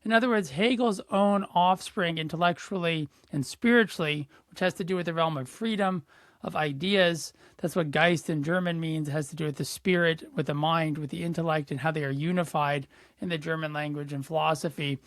In other words, Hegel's own offspring intellectually and spiritually, which has to do with the realm of freedom, of ideas. That's what Geist in German means. It has to do with the spirit, with the mind, with the intellect, and how they are unified in the German language and philosophy.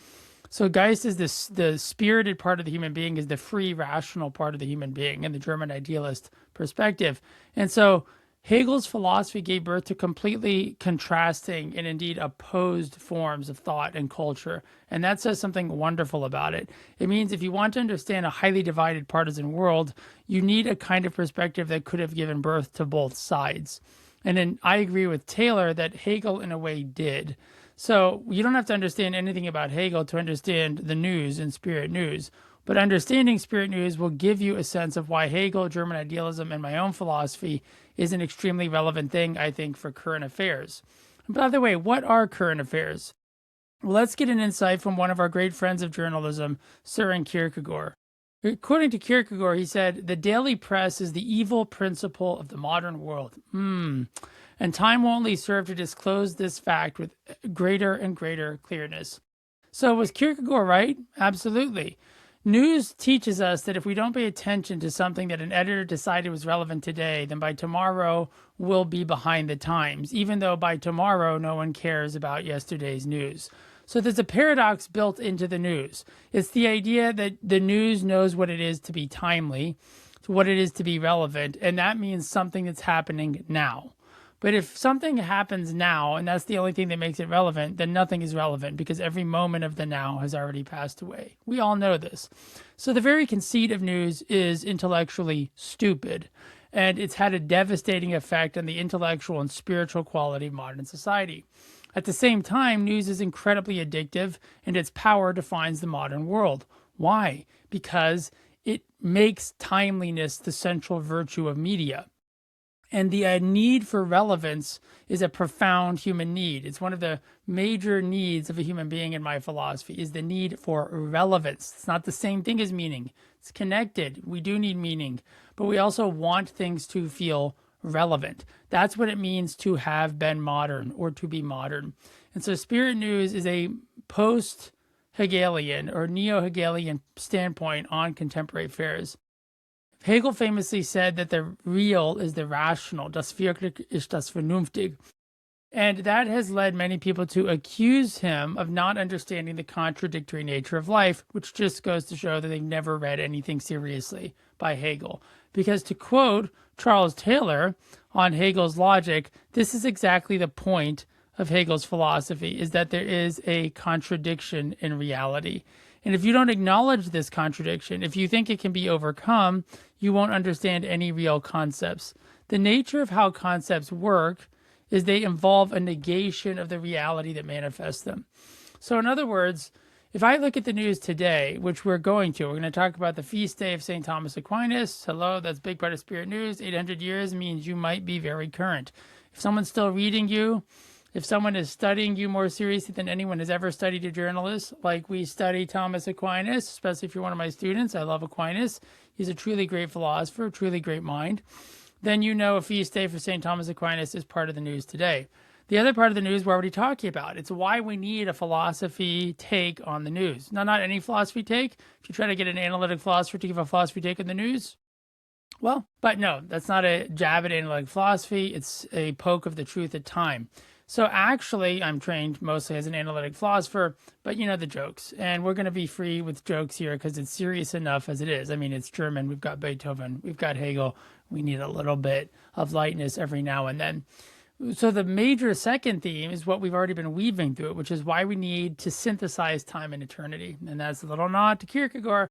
So Geist is the spirited part of the human being, is the free, rational part of the human being in the German idealist perspective. And so Hegel's philosophy gave birth to completely contrasting and indeed opposed forms of thought and culture. And that says something wonderful about it. It means if you want to understand a highly divided partisan world, you need a kind of perspective that could have given birth to both sides. And then I agree with Taylor that Hegel, in a way, did. So you don't have to understand anything about Hegel to understand the news and Spirit News. But understanding Spirit News will give you a sense of why Hegel, German idealism, and my own philosophy is an extremely relevant thing, I think, for current affairs. And by the way, what are current affairs? Well, let's get an insight from one of our great friends of journalism, Søren Kierkegaard. According to Kierkegaard, he said, "The daily press is the evil principle of the modern world." And time will only serve to disclose this fact with greater and greater clearness. So was Kierkegaard right? Absolutely. News teaches us that if we don't pay attention to something that an editor decided was relevant today, then by tomorrow we'll be behind the times, even though by tomorrow no one cares about yesterday's news. So there's a paradox built into the news. It's the idea that the news knows what it is to be timely, what it is to be relevant, and that means something that's happening now. But if something happens now, and that's the only thing that makes it relevant, then nothing is relevant because every moment of the now has already passed away. We all know this. So the very conceit of news is intellectually stupid, and it's had a devastating effect on the intellectual and spiritual quality of modern society. At the same time, news is incredibly addictive, and its power defines the modern world. Why? Because it makes timeliness the central virtue of media. And the need for relevance is a profound human need. It's one of the major needs of a human being in my philosophy, is the need for relevance. It's not the same thing as meaning. It's connected. We do need meaning, but we also want things to feel relevant. That's what it means to have been modern or to be modern. And so Spirit News is a post-Hegelian or neo-Hegelian standpoint on contemporary affairs. Hegel famously said that the real is the rational, das Wirklich ist das Vernünftig. And that has led many people to accuse him of not understanding the contradictory nature of life, which just goes to show that they've never read anything seriously by Hegel. Because to quote Charles Taylor on Hegel's logic, this is exactly the point of Hegel's philosophy, is that there is a contradiction in reality. And if you don't acknowledge this contradiction, if you think it can be overcome, you won't understand any real concepts. The nature of how concepts work is they involve a negation of the reality that manifests them. So in other words, if I look at the news today, which we're going to talk about the feast day of St. Thomas Aquinas. Hello, that's a big part of Spirit News. 800 years means you might be very current. If someone's still reading you, if someone is studying you more seriously than anyone has ever studied a journalist, like we study Thomas Aquinas, especially if you're one of my students, I love Aquinas. He's a truly great philosopher, a truly great mind. Then you know a feast day for St. Thomas Aquinas is part of the news today. The other part of the news we're already talking about. It's why we need a philosophy take on the news. Now, not any philosophy take. If you try to get an analytic philosopher to give a philosophy take on the news, well, but no, that's not a jab at analytic philosophy. It's a poke of the truth at time. So actually, I'm trained mostly as an analytic philosopher, but you know the jokes. And we're going to be free with jokes here because it's serious enough as it is. I mean, it's German. We've got Beethoven. We've got Hegel. We need a little bit of lightness every now and then. So the major second theme is what we've already been weaving through, which is why we need to synthesize time and eternity. And that's a little nod to Kierkegaard,